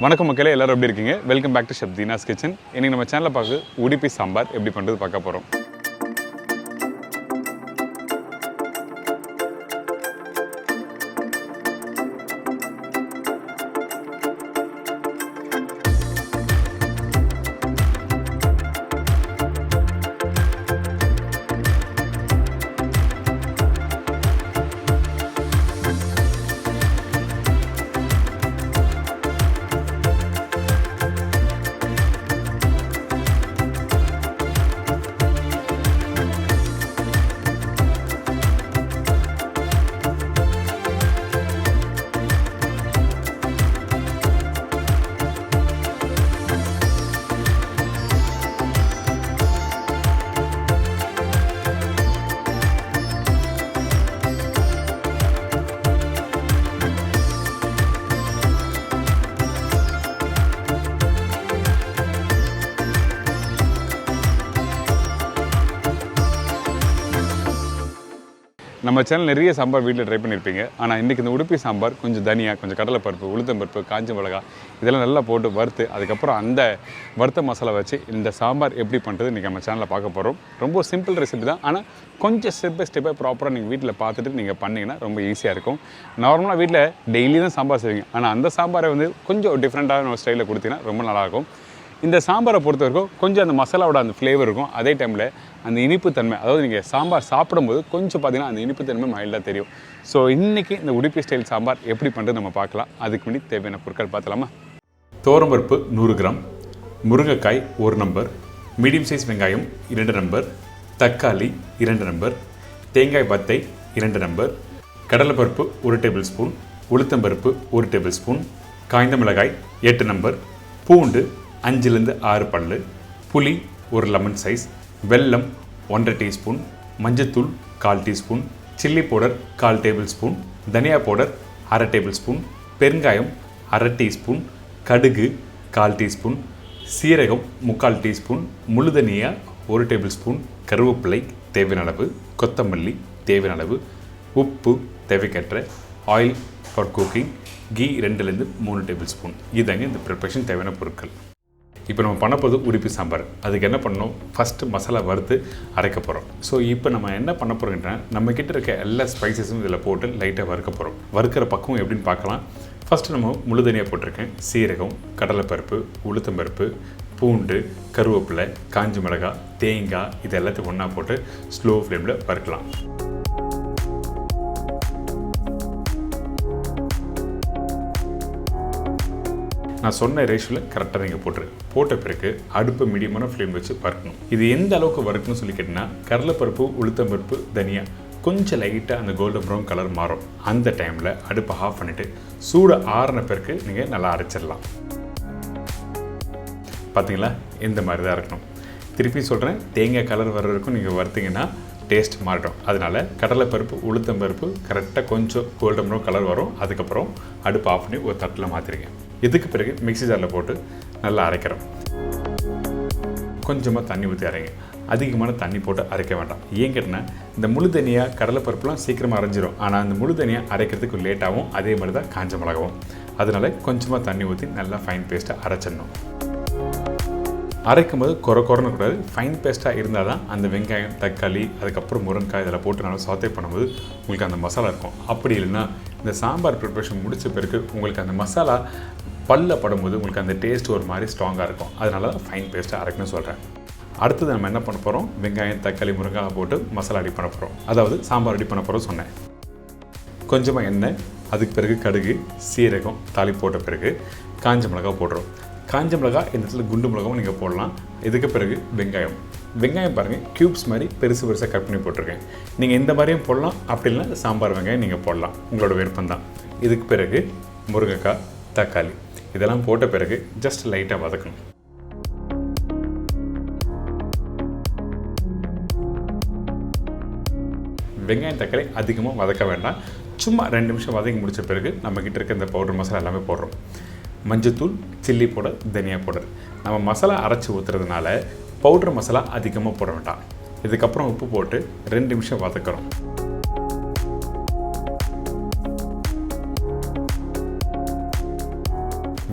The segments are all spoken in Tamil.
வணக்கம் மக்களே, எல்லாரும் எப்படி இருக்கீங்க? Welcome back to chef Deena's kitchen. இன்னைக்கு நம்ம சேனலில் பார்க்க உடுப்பி சாம்பார் எப்படி பண்ணுறது பார்க்க போகிறோம். நம்ம சேனல் நிறைய சாம்பார் வீட்டில் ட்ரை பண்ணியிருப்பீங்க. ஆனால் இன்றைக்கி இந்த உடுப்பி சாம்பார் கொஞ்சம் தனியாக, கொஞ்சம் கடலைப்பருப்பு, உளுத்தம்பருப்பு, காஞ்ச மிளகாய் இதெல்லாம் நல்லா போட்டு வறுத்து அதுக்கப்புறம் அந்த வறுத்த மசாலா வச்சு இந்த சாம்பார் எப்படி பண்ணுறது இன்றைக்கி நம்ம சேனலில் பார்க்க போகிறோம். ரொம்ப சிம்பிள் ரெசிபி தான், ஆனால் கொஞ்சம் ஸ்டெப் பை ஸ்டெப்பாக ப்ராப்பராக நீங்கள் வீட்டில் பார்த்துட்டு நீங்கள் பண்ணிங்கன்னா ரொம்ப ஈஸியாக இருக்கும். நார்மலாக வீட்டில் டெய்லி தான் சாம்பார் செய்வீங்க, ஆனால் அந்த சாம்பாரை வந்து கொஞ்சம் டிஃப்ரெண்ட்டான ஒரு ஸ்டைலில் கொடுத்தீங்கன்னா ரொம்ப நல்லாயிருக்கும். இந்த சாம்பாரை பொறுத்த வரைக்கும் கொஞ்சம் அந்த மசாலாவோட அந்த ஃப்ளேவர் இருக்கும், அதே டைமில் அந்த இனிப்புத்தன்மை, அதாவது நீங்கள் சாம்பார் சாப்பிடும்போது கொஞ்சம் பார்த்தீங்கன்னா அந்த இனிப்புத்தன்மை மைல்டாக தெரியும். ஸோ இன்றைக்கி இந்த உடுப்பி ஸ்டைல் சாம்பார் எப்படி பண்ணுறது நம்ம பார்க்கலாம். அதுக்கு முன்னாடி தேவையான பொருட்கள் பார்த்தலாமா? துவரம்பருப்பு 100 கிராம், முருங்கைக்காய் 1 நம்பர், மீடியம் சைஸ் வெங்காயம் 2 நம்பர், தக்காளி 2 நம்பர், தேங்காய் பத்தை 2 நம்பர், கடலைப்பருப்பு 1 டேபிள் ஸ்பூன், உளுத்தம்பருப்பு 1 டேபிள் ஸ்பூன், காய்ந்த மிளகாய் 8 நம்பர், பூண்டு 5லேருந்து 6 பல்லு, புளி 1 லெமன் சைஸ், வெல்லம் 1/2 டீஸ்பூன், மஞ்சத்தூள் 1/4 teaspoon, chilli powder 1/4 table spoon, தனியா பவுடர் 1/2 டேபிள் ஸ்பூன், பெருங்காயம் 1/2 டீஸ்பூன், கடுகு 1/4 டீஸ்பூன், சீரகம் 3/4 டீஸ்பூன், முழு தனியா 1 டேபிள் ஸ்பூன், கருவேப்பிலை தேவையான அளவு, கொத்தமல்லி தேவையான அளவு, உப்பு தேவைக்கேற்ற, ஆயில் ஃபார் குக்கிங், கீ 2லேருந்து 3 டேபிள் ஸ்பூன். இதாங்க இந்த ப்ரிப்பரேஷன் தேவையான பொருட்கள். இப்போ நம்ம பண்ண போது உடுப்பி சாம்பார். அதுக்கு என்ன பண்ணணும், ஃபஸ்ட்டு மசாலா வறுத்து அரைக்க போகிறோம். ஸோ இப்போ நம்ம என்ன பண்ண போகிறோம்னா, நம்மக்கிட்ட இருக்க எல்லா ஸ்பைசஸும் இதில் போட்டு லைட்டாக வறுக்க போகிறோம். வறுக்கிற பக்கம் எப்படின்னு பார்க்கலாம். ஃபஸ்ட்டு நம்ம முழு தனியாக போட்டிருக்கேன், சீரகம், கடலைப்பருப்பு, உளுத்தம்பருப்பு, பூண்டு, கருவேப்பிலை, காஞ்ச மிளகாய், தேங்காய் இது எல்லாத்தையும் ஒன்றா போட்டு ஸ்லோ ஃப்ளேமில் வறுக்கலாம். நான் சொன்ன ரேஷியோவில் கரெக்டாக நீங்கள் போட்ட பிறகு அடுப்பு மீடியமான ஃப்ளேம் வச்சு வறுக்கணும். இது எந்த அளவுக்கு வறுக்கணும்னு சொல்லி கேட்டிங்கன்னா, கடலைப்பருப்பு, உளுத்தம்பருப்பு, தனியா கொஞ்சம் லைட்டாக அந்த கோல்டன் ப்ரௌன் கலர் மாறும். அந்த டைமில் அடுப்பை ஆஃப் பண்ணிவிட்டு சூடு ஆறின பிறகு நீங்கள் நல்லா அரைச்சிடலாம். பார்த்தீங்களா, இந்த மாதிரி தான் இருக்கணும். திருப்பி சொல்கிறேன், தேங்காய் கலர் வர்ற வரைக்கும் நீங்கள் வறுத்தீங்கன்னா டேஸ்ட் மாறிடும். அதனால் கடலைப்பருப்பு, உளுத்தம்பருப்பு கரெக்டாக கொஞ்சம் கோல்டன் ப்ரௌன் கலர் வரும். அதுக்கப்புறம் அடுப்பு ஆஃப் பண்ணி ஒரு தட்டில் மாற்றிடுங்க. இதுக்கு பிறகு மிக்ஸி ஜாரில் போட்டு நல்லா அரைக்கிறோம். கொஞ்சமாக தண்ணி ஊற்றி அரைங்க, அதிகமான தண்ணி போட்டு அரைக்க வேண்டாம். ஏன் கேட்டினா, இந்த முழு தனியாக கடலைப்பருப்புலாம் சீக்கிரமாக அரைஞ்சிரும். ஆனால் அந்த முழு தனியாக அரைக்கிறதுக்கு லேட்டாகவும், அதே மாதிரி தான் காஞ்ச மிளகாவும். அதனால் கொஞ்சமாக தண்ணி ஊற்றி நல்லா ஃபைன் பேஸ்ட்டாக அரைச்சிடணும். அரைக்கும் போது குறைன்னு கூடாது, ஃபைன் பேஸ்ட்டாக இருந்தால் தான் அந்த வெங்காயம், தக்காளி, அதுக்கப்புறம் முருங்கைக்காய் இதெல்லாம் போட்டு நல்லா சாத்தே பண்ணும்போது உங்களுக்கு அந்த மசாலா இருக்கும். அப்படி இல்லைன்னா இந்த சாம்பார் ப்ரிப்ரேஷன் முடித்த பிறகு உங்களுக்கு அந்த மசாலா பல்ல படும்போது உங்களுக்கு அந்த டேஸ்ட் ஒரு மாதிரி ஸ்ட்ராங்காக இருக்கும். அதனால தான் ஃபைன் பேஸ்ட்டாக அரைக்கணும்னு சொல்கிறேன். அடுத்தது நம்ம என்ன பண்ண போகிறோம், வெங்காயம், தக்காளி, முருங்கைக்காய் போட்டு மசாலா ரெடி பண்ண போகிறோம். அதாவது சாம்பார் ரெடி பண்ண போகிறோம் சொன்னேன். கொஞ்சமாக எண்ணெய், அதுக்கு பிறகு கடுகு, சீரகம் தாளி போட்ட பிறகு காஞ்ச மிளகாய் போடுறோம். காஞ்ச மிளகாய் இந்த இடத்துல குண்டு மிளகாவும் நீங்கள் போடலாம். இதுக்கு பிறகு வெங்காயம் பாருங்கள், க்யூப்ஸ் மாதிரி பெருசாக கட் பண்ணி போட்டிருக்கேன். நீங்கள் இந்த மாதிரியும் போடலாம், அப்படி இல்லைனா சாம்பார் வெங்காயம் நீங்கள் போடலாம், உங்களோட விருப்பம் தான். இதுக்கு பிறகு முருங்கைக்காய், தக்காளி இதெல்லாம் போட்ட பிறகு ஜஸ்ட் லைட்டாக வதக்கணும். வெங்காயம், தக்காளி அதிகமாக வதக்க வேண்டாம். சும்மா 2 நிமிஷம் வதக்கி முடித்த பிறகு நம்மக்கிட்ட இருக்க இந்த பவுடர் மசாலா எல்லாமே போடுறோம். மஞ்சத்தூள், சில்லி பவுடர், தனியா பவுடர். நம்ம மசாலா அரைச்சி ஊற்றுறதுனால பவுடர் மசாலா அதிகமாக போட வேண்டாம். இதுக்கப்புறம் உப்பு போட்டு 2 நிமிஷம் வதக்கிறோம்.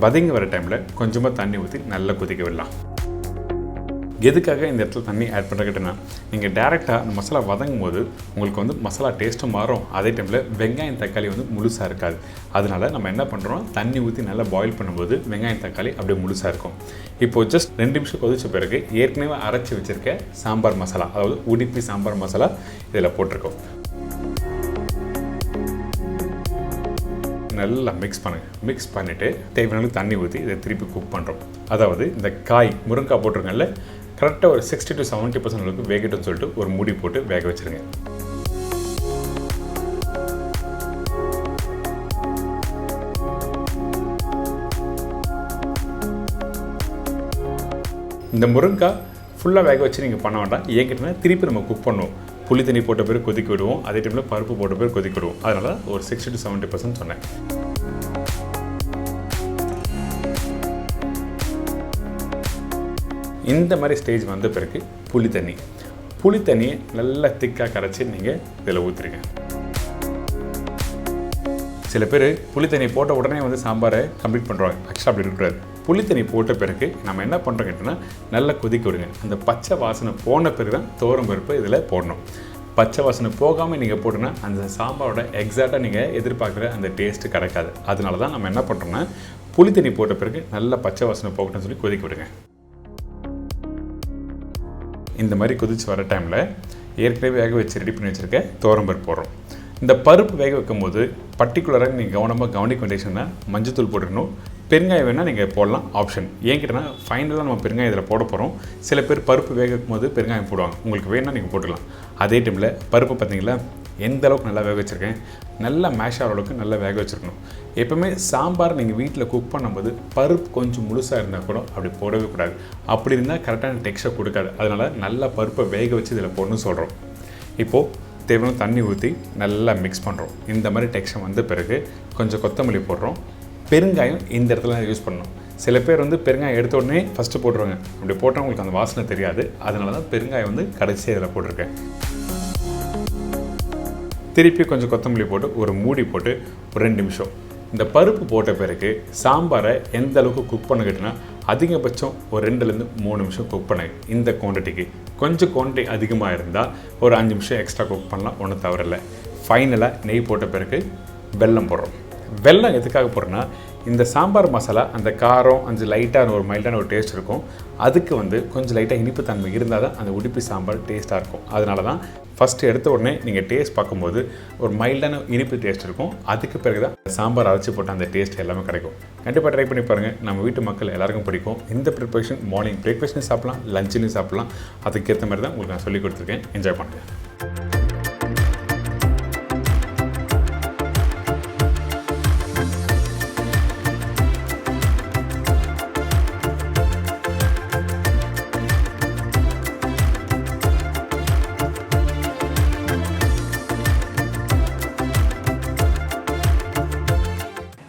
வதங்கி வர டைமில் கொஞ்சமாக தண்ணி ஊற்றி நல்லா கொதிக்க விடலாம். எதுக்காக இந்த இடத்துல தண்ணி ஆட் பண்ணுறக்கிட்டேன்னா, நீங்கள் டேரெக்டாக அந்த மசாலா வதங்கும் போது உங்களுக்கு வந்து மசாலா டேஸ்ட்டும் மாறும், அதே டைமில் வெங்காயம் தக்காளி வந்து முழுசாக இருக்காது. அதனால் நம்ம என்ன பண்ணுறோம், தண்ணி ஊற்றி நல்லா பாயில் பண்ணும்போது வெங்காயம் தக்காளி அப்படியே முழுசாக இருக்கும். இப்போது ஜஸ்ட் 2 நிமிஷம் கொதிச்ச பிறகு ஏற்கனவே அரைச்சி வச்சுருக்க சாம்பார் மசாலா, அதாவது உடுப்பி சாம்பார் மசாலா இதில் போட்டிருக்கோம். நல்லா மிக்ஸ் பண்ணுங்கள். மிக்ஸ் பண்ணிவிட்டு தேவையான தண்ணி ஊற்றி இதை திருப்பி குக் பண்ணுறோம். அதாவது இந்த காய் முருங்கைக்காய் போட்டிருக்கல, கரெக்டாக ஒரு 60 to 70% அளவுக்கு வேகட்டும்னு சொல்லிட்டு ஒரு மூடி போட்டு வேக வச்சுருங்க. இந்த முருங்கைக்காய் ஃபுல்லாக வேக வச்சு நீங்கள் பண்ண வேண்டாம். ஏங்கிட்டனா திருப்பி நம்ம குக் பண்ணுவோம். புளி தண்ணி போட்ட பிறகு கொதிக்க விடுவோம், அதே டைமில் பருப்பு போட்ட பிறகு கொதிக்க விடுவோம். அதனால் ஒரு 60 to 70% சொன்னேன். இந்த மாதிரி ஸ்டேஜ் வந்த பிறகு புளி தண்ணியை நல்லா திக்காக கரைச்சி நீங்கள் இதில் ஊற்றுருங்க. சில பேர் புளி தண்ணி போட்ட உடனே வந்து சாம்பாரை கம்ப்ளீட் பண்ணுறாங்க. ஆக்சுவலாக அப்படி இருக்கக்கூடாது. புளி தண்ணி போட்ட பிறகு நம்ம என்ன பண்ணுறோம் கேட்டோம்னா, நல்லா கொதிக்க விடுங்க. அந்த பச்சை வாசனை போன பிறகு தான் துவரம் பருப்பு இதில் போடணும். பச்சை வாசனை போகாமல் நீங்கள் போட்டோன்னா அந்த சாம்பாரோட எக்ஸாக்டாக நீங்கள் எதிர்பார்க்குற அந்த டேஸ்ட்டு கிடைக்காது. அதனால தான் நம்ம என்ன பண்ணுறோன்னா, புளி தண்ணி போட்ட பிறகு நல்லா பச்சை வாசனை போகட்டும்னு சொல்லி கொதிக்க விடுங்க. இந்த மாதிரி கொதிச்சு வர டைமில் ஏற்கனவே வேக வச்சு ரெடி பண்ணி வச்சுருக்க துவரம் பருப்பு போடுறோம். இந்த பருப்பு வேக வைக்கும் போது பர்டிகுலராக நீங்கள் கவனமாக கவனிக்க வேண்டியதுன்னா, மஞ்சத்தூள் போட்டுக்கணும். பெருங்காயம் வேணால் நீங்கள் போடலாம், ஆப்ஷன். ஏன் கேட்டனா ஃபைனலாக நம்ம பெருங்காயம் இதில் போட போகிறோம். சில பேர் பருப்பு வேக வைக்கும் போது பெருங்காயம் போடுவாங்க. உங்களுக்கு வேணால் நீங்கள் போட்டுக்கலாம். அதே டைமில் பருப்பு பார்த்தீங்களா எந்த அளவுக்கு நல்லா வேக வச்சுருக்கேன், நல்லா மேஷ் ஆகிற அளவுக்கு நல்லா வேக வச்சுருக்கணும். எப்போவுமே சாம்பார் நீங்கள் வீட்டில் குக் பண்ணும்போது பருப்பு கொஞ்சம் முழுசாக இருந்தால் கூட அப்படி போடவே கூடாது. அப்படி இருந்தால் கரெக்டான டெக்ஸ்சர் கொடுக்காது. அதனால் நல்லா பருப்பை வேக வச்சு இதில் போடணும்னு சொல்கிறோம். இப்போது தேவையான தண்ணி ஊற்றி நல்லா மிக்ஸ் பண்ணுறோம். இந்த மாதிரி டெக்ஸ்சர் வந்த பிறகு கொஞ்சம் கொத்தமல்லி போடுறோம். பெருங்காயம் இந்த இடத்துல யூஸ் பண்ணணும். சில பேர் வந்து பெருங்காயம் எடுத்த உடனே ஃபஸ்ட்டு போட்டுருவாங்க. அப்படி போட்டால் உங்களுக்கு அந்த வாசனை தெரியாது. அதனால தான் பெருங்காயம் வந்து கடைசியாக இதில் போட்டிருக்கேன். திருப்பி கொஞ்சம் கொத்தமல்லி போட்டு ஒரு மூடி போட்டு ஒரு 2 நிமிஷம் இந்த பருப்பு போட்ட பிறகு சாம்பாரை எந்த அளவுக்கு குக் பண்ணிக்கிட்டுனா, அதிகபட்சம் ஒரு 2-3 நிமிஷம் குக் பண்ணு. இந்த குவான்டிட்டிக்கு கொஞ்சம் குவான்டிட்டி அதிகமாக இருந்தால் ஒரு 5 நிமிஷம் எக்ஸ்ட்ரா குக் பண்ணலாம், ஒன்றும் தவறில்லை. ஃபைனலாக நெய் போட்ட பிறகு வெல்லம் போடுறோம். வெல்லம் எதுக்காக போடுறோன்னா, இந்த சாம்பார் மசாலா அந்த காரம் கொஞ்சம் லைட்டான ஒரு மைல்டான ஒரு டேஸ்ட் இருக்கும். அதுக்கு வந்து கொஞ்சம் லைட்டாக இனிப்பு தன்மை இருந்தால் தான் அந்த உடுப்பி சாம்பார் டேஸ்ட்டாக இருக்கும். அதனால தான் ஃபஸ்ட்டு எடுத்த உடனே நீங்கள் டேஸ்ட் பார்க்கும்போது ஒரு மைல்டான இனிப்பு டேஸ்ட் இருக்கும். அதுக்கு பிறகு தான் சாம்பார் அரைச்சி போட்ட அந்த டேஸ்ட் எல்லாமே கிடைக்கும். கண்டிப்பாக ட்ரை பண்ணி பாருங்கள். நம்ம வீட்டு மக்கள் எல்லாருக்கும் பிடிக்கும். இந்த ப்ரிப்பரேஷன் மார்னிங் பிரேக்ஃபாஸ்ட்லையும் சாப்பிட்லாம், லஞ்சுலையும் சாப்பிட்லாம். அதுக்கேற்ற மாதிரி தான் உங்களுக்கு நான் சொல்லிக் கொடுத்துருக்கேன். என்ஜாய் பண்ணுறேன்.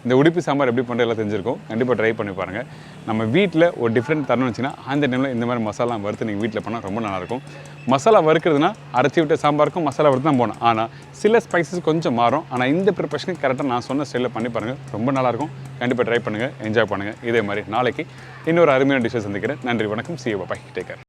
இந்த உடுப்பி சாம்பார் எப்படி பண்ணுறது எல்லாம் தெரிஞ்சிருக்கும். கண்டிப்பாக ட்ரை பண்ணி பாருங்கள். நம்ம வீட்டில் ஒரு டிஃப்ரெண்ட் தரணும் வச்சுன்னா அந்த டைமில் இந்த மாதிரி மசாலா வறுத்து நீங்கள் வீட்டில் பண்ணால் ரொம்ப நல்லாயிருக்கும். மசாலா வறுக்கிறதுனா அரைச்சி விட்ட சாம்பாருக்கும் மசாலா வறுத்து தான் போகணும். ஆனால் சில ஸ்பைசஸ் கொஞ்சம் மாறும். ஆனால் இந்த ப்ரிப்பரேஷனுக்கு கரெக்டாக நான் சொன்ன ஸ்டைலில் பண்ணி பாருங்கள், ரொம்ப நல்லாயிருக்கும். கண்டிப்பாக ட்ரை பண்ணுங்கள், என்ஜாய் பண்ணுங்கள். இதே மாதிரி நாளைக்கு இன்னொரு அருமையான டிஷ்ஷை சந்திக்கிறேன். நன்றி, வணக்கம், see you, bye, take care.